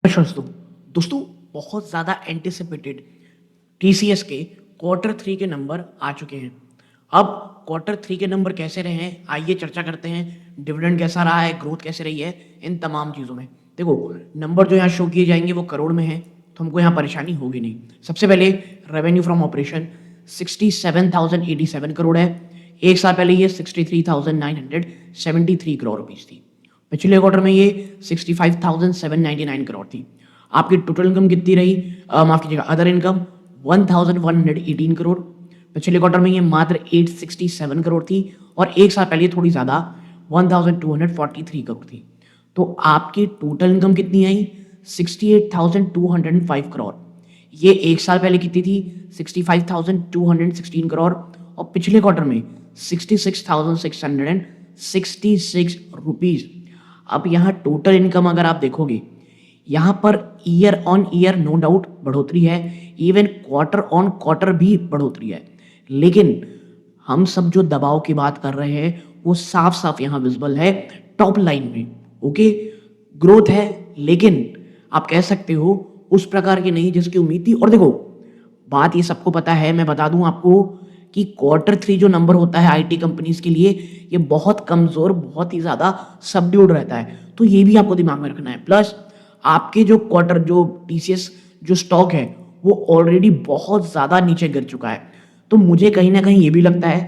दोस्तों दोस्तों बहुत ज़्यादा एंटिसिपेटेड टीसीएस के क्वार्टर थ्री के नंबर आ चुके हैं। अब क्वार्टर थ्री के नंबर कैसे रहे हैं आइए चर्चा करते हैं। डिविडेंड कैसा रहा है, ग्रोथ कैसे रही है, इन तमाम चीज़ों में देखो नंबर जो यहाँ शो किए जाएंगे वो करोड़ में है, तो हमको यहाँ परेशानी होगी नहीं। सबसे पहले रेवेन्यू फ्रॉम ऑपरेशन 67,087 करोड़ है। एक साल पहले ये 63,973 करोड़ रुपीज़ थी। पिछले क्वार्टर में ये 65,799 करोड़ थी। आपकी टोटल इनकम कितनी रही, माफ कीजिएगा, अदर इनकम 1,118 करोड़। पिछले क्वार्टर में ये मात्र 867 करोड़ थी और एक साल पहले थोड़ी ज़्यादा 1,243 करोड़ थी। तो आपकी टोटल इनकम कितनी आई, 68,205 करोड़। ये एक साल पहले कितनी थी, 65,216 करोड़ और पिछले क्वार्टर में 66,666 रुपीज़। अब यहाँ टोटल इनकम अगर आप देखोगे यहाँ पर year on year no doubt बढ़ोतरी है, इवन क्वार्टर ऑन क्वार्टर भी बढ़ोतरी है, लेकिन हम सब जो दबाव की बात कर रहे हैं वो साफ साफ यहाँ विजिबल है टॉप लाइन में। ओके, ग्रोथ है लेकिन आप कह सकते हो उस प्रकार की नहीं जिसकी उम्मीद थी। और देखो बात ये सबको पता है, मैं बता दूं आपको कि क्वार्टर थ्री जो नंबर होता है आईटी कंपनीज के लिए ये बहुत कमजोर, बहुत ही ज्यादा सबड्यूड रहता है, तो ये भी आपको दिमाग में रखना है। प्लस आपके जो क्वार्टर जो टीसीएस जो स्टॉक है वो ऑलरेडी बहुत ज्यादा नीचे गिर चुका है, तो मुझे कहीं ना कहीं ये भी लगता है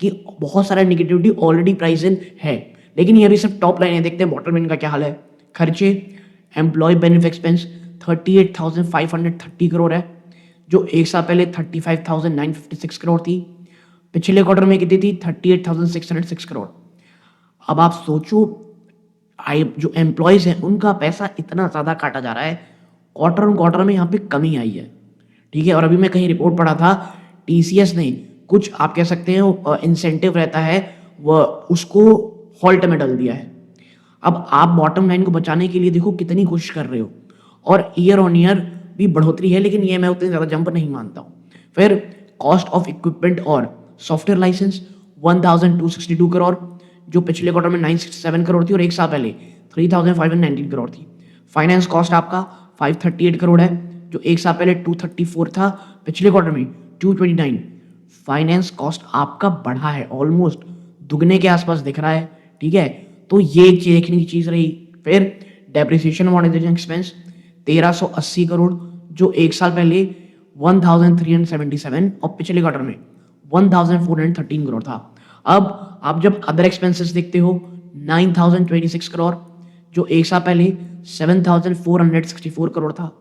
कि बहुत सारा निगेटिविटी ऑलरेडी प्राइस इन है। लेकिन ये भी सिर्फ टॉप लाइन है, देखते हैं बॉटम लाइन का क्या हाल है। खर्चे एम्प्लॉय बेनिफिट एक्सपेंस 38,530 करोड़ है, जो एक साल पहले 35,956 करोड़ थी। पिछले क्वार्टर में कितनी थी, 38,606 करोड़। अब आप सोचो जो एम्प्लॉयज हैं उनका पैसा इतना ज़्यादा काटा जा रहा है, क्वार्टर ऑन क्वार्टर में यहाँ पे कमी आई है। ठीक है, और अभी मैं कहीं रिपोर्ट पढ़ा था टीसीएस ने कुछ आप कह सकते हैं इंसेंटिव रहता है वह उसको हॉल्ट में डाल दिया है। अब आप बॉटम लाइन को बचाने के लिए देखो कितनी कोशिश कर रहे हो, और ईयर ऑन ईयर भी बढ़ोतरी है, लेकिन ये मैं उतनी ज़्यादा जंप नहीं मानता हूँ। फिर कॉस्ट ऑफ इक्विपमेंट और सॉफ्टवेयर लाइसेंस 1,262 करोड़, जो पिछले क्वार्टर में 967 करोड़ थी और एक साल पहले 3,519 करोड़ थी। फाइनेंस कॉस्ट आपका 538 करोड़ है, जो एक साल पहले 234 था, पिछले क्वार्टर में 229। फाइनेंस कॉस्ट आपका बढ़ा है, ऑलमोस्ट दुगने के आसपास दिख रहा है। ठीक है, तो ये एक चीज देखने की चीज रही। फिर डेप्रिसिएशन अमॉर्टाइजेशन एक्सपेंस 1,380 करोड़, जो एक साल पहले 1,377 और पिछले क्वार्टर में 1,413 करोड़ था। अब आप जब अदर एक्सपेंसेस देखते हो 9,026 करोड़, जो एक साल पहले 7,464 करोड़ था,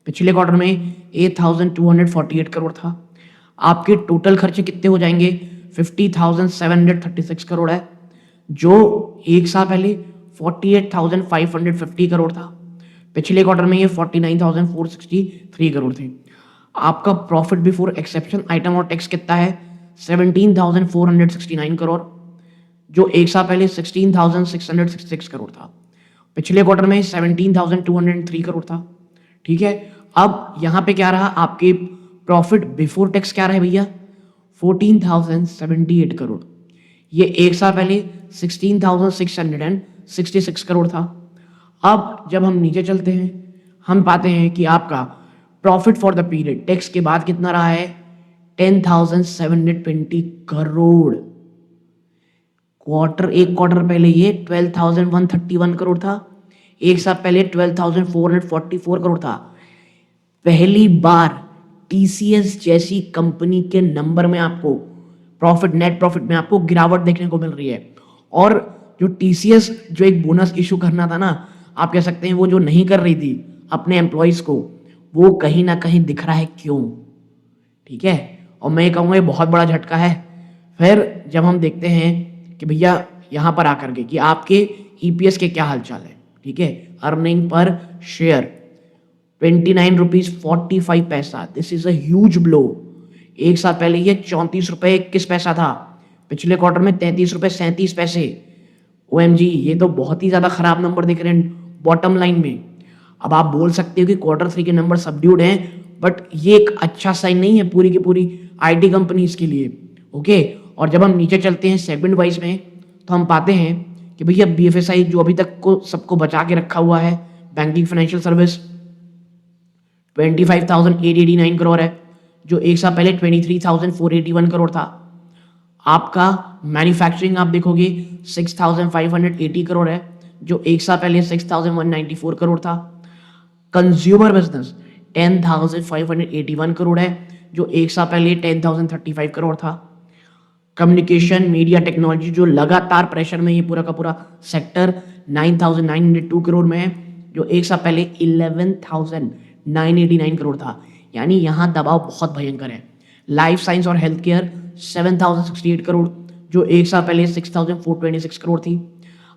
पिछले क्वार्टर में 8,248 करोड़ था। आपके टोटल खर्चे कितने हो जाएंगे, 50,736 करोड़ है, जो एक साल पहले 48,550 करोड़ था, पिछले क्वार्टर में ये 49,463 करोड़ थे। आपका प्रॉफिट बिफोर एक्सेप्शन आइटम और टैक्स कितना है, 17,469 करोड़, जो एक साल पहले 16,666 करोड़ था, पिछले क्वार्टर में 17,203 करोड़ था। ठीक है, अब यहाँ पे क्या रहा, आपके प्रॉफिट बिफोर टैक्स क्या रहे भैया, 14,078 करोड़, ये एक साल पहले 16,666 करोड़ था। अब जब हम नीचे चलते हैं हम पाते हैं कि आपका profit for the period tax के बाद कितना रहा है, 10,720 करोड़। एक क्वार्टर पहले ये 12,131 करोड़ था, एक साल पहले 12,444 करोड़ था। पहली बार टीसीएस जैसी कंपनी के नंबर में आपको प्रॉफिट, नेट प्रॉफिट में आपको गिरावट देखने को मिल रही है। और जो टीसीएस जो एक बोनस इशू करना था ना, आप कह सकते हैं वो जो नहीं कर रही थी अपने एम्प्लॉयज को, वो कहीं ना कहीं दिख रहा है क्यों। ठीक है, और मैं ये कहूँगा ये बहुत बड़ा झटका है। फिर जब हम देखते हैं कि भैया यहाँ पर आकर के कि आपके ईपीएस के क्या हालचाल है, ठीक है, अर्निंग पर शेयर 29 रुपीज 45 पैसा, this is a huge blow. एक साल पहले ये 34 रुपये 21 पैसा था, पिछले क्वार्टर में 33 रुपये 37 पैसे। ओएमजी, ये तो बहुत ही ज्यादा खराब नंबर दिख रहे हैं बॉटम लाइन में। अब आप बोल सकते हो कि क्वार्टर थ्री के नंबर सबड्यूड हैं, बट ये एक अच्छा साइन नहीं है पूरी की पूरी आईटी कंपनीज के लिए। ओके, और जब हम नीचे चलते हैं सेगमेंट वाइज में, तो हम पाते हैं कि भैया बीएफएसआई जो अभी तक को सबको बचा के रखा हुआ है, बैंकिंग फाइनेंशियल सर्विस, 25,889 करोड़ है, जो एक साल पहले 23,481 करोड़ था। आपका मैन्युफैक्चरिंग आप देखोगे 6,580 करोड़ है, जो एक साल पहले 6,194 करोड़ था। कंज्यूमर बिजनेस 10,581 करोड़ है, जो एक साल पहले 10,035 करोड़ था। कम्युनिकेशन मीडिया टेक्नोलॉजी जो लगातार प्रेशर में ये पूरा का पूरा सेक्टर 9,902 करोड़ में है, जो एक साल पहले 11,989 करोड़ था। यानी यहाँ दबाव बहुत भयंकर है। लाइफ साइंस और हेल्थ केयर 7,068 करोड़, जो एक साल पहले 6,426 करोड़ थी।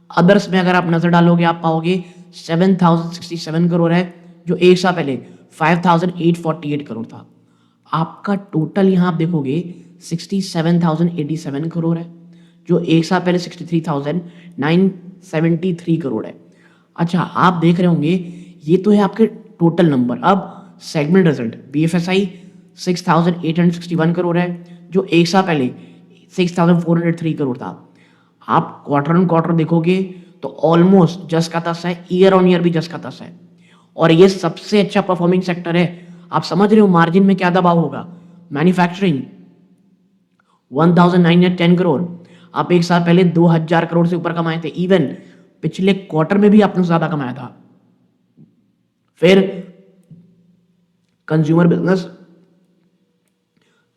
अदर्स में अगर आप नजर डालोगे आप पाओगे 7,067 करोड़ है, जो एक साल पहले 5,848 करोड़ था। आपका टोटल यहाँ आप देखोगे 67,087 करोड़ है, जो एक साल पहले 63,973 करोड़ है। अच्छा, आप देख रहे होंगे ये तो है आपके टोटल नंबर। अब सेगमेंट रिजल्ट BFSI 6,861 करोड़ है, जो एक साल पहले 6,403 करोड़ था। आप क्वार्टर ऑन क्वार्टर देखोगे तो ऑलमोस्ट जस का तस है, ईयर ऑन ईयर भी जस का तस है, और ये सबसे अच्छा परफॉर्मिंग सेक्टर है। आप समझ रहे हो मार्जिन में क्या दबाव होगा। मैन्युफैक्चरिंग 1,910 करोड़, आप एक साल पहले 2,000 करोड़ से ऊपर कमाए थे। इवन पिछले क्वार्टर में भी आपने ज्यादा कमाया था। फिर कंज्यूमर बिजनेस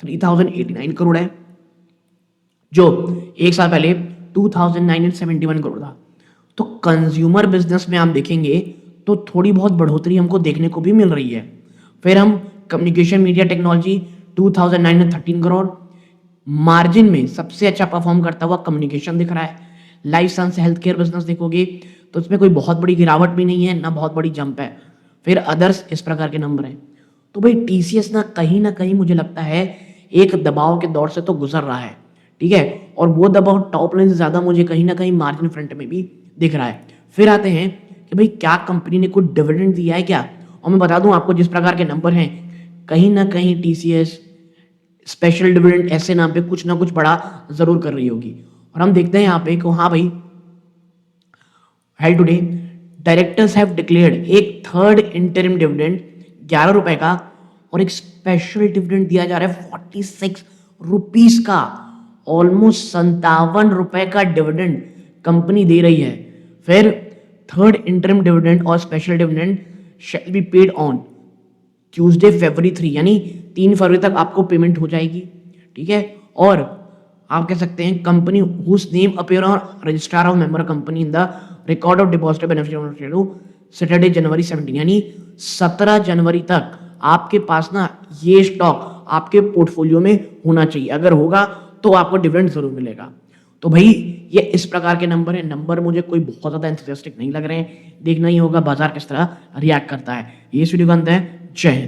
3,089 करोड़ है, जो एक साल पहले 2,971 करोड़ था। तो कंज्यूमर बिजनेस में आप देखेंगे तो थोड़ी बहुत बढ़ोतरी हमको देखने को भी मिल रही है। फिर हम communication media technology 2,913 crore, margin में सबसे अच्छा परफॉर्म करता हुआ कम्युनिकेशन दिख रहा है। Life science health care business देखोगे तो इसमें कोई बहुत बड़ी गिरावट भी नहीं है, ना बहुत बड़ी जंप है। फिर अदर्स इस प्रकार के नंबर हैं। तो भाई TCS ना कहीं मुझे लगता है एक दबाव के दौर से तो गुजर रहा है, ठीक है, और वो दबाव टॉप लाइन से ज्यादा मुझे कहीं ना कहीं मार्जिन फ्रंट में भी दिख रहा है। फिर आते हैं कि भाई क्या कंपनी ने कुछ डिविडेंड दिया है क्या। और मैं बता दूं आपको जिस प्रकार के नंबर हैं, कहीं ना कहीं TCS स्पेशल डिविडेंड ऐसे नाम पे कुछ ना कुछ बड़ा जरूर कर रही होगी। और हम देखते हैं यहाँ पे कि हाँ भाई, held today directors have declared एक थर्ड इंटरिम डिविडेंड 11 रुपए का, और एक स्पेशल डिविडेंड दिया जा रहा है 46 रुपीस का। ऑलमोस्ट 57 रुपए का डिविडेंड कंपनी दे रही है। फिर थर्ड इंटरिम डिविडेंड और special dividend shall be paid on Tuesday February 3, यानी 3 फरवरी तक आपको पेमेंट हो जाएगी, ठीक है। और आप कह सकते हैं company whose name appear on registrar of member company in the record of deposit beneficiary Saturday January 17, यानी 17 जनवरी तक आपके पास ना ये स्टॉक आपके पोर्टफोलियो में होना चाहिए। अगर होगा तो आपको डिविडेंड जरूर मिलेगा। तो भाई ये इस प्रकार के नंबर है। नंबर मुझे कोई बहुत ज्यादा एंथुसियास्टिक नहीं लग रहे हैं, देखना ही होगा बाजार किस तरह रिएक्ट करता है। ये वीडियो का अंत है। जय हिंद।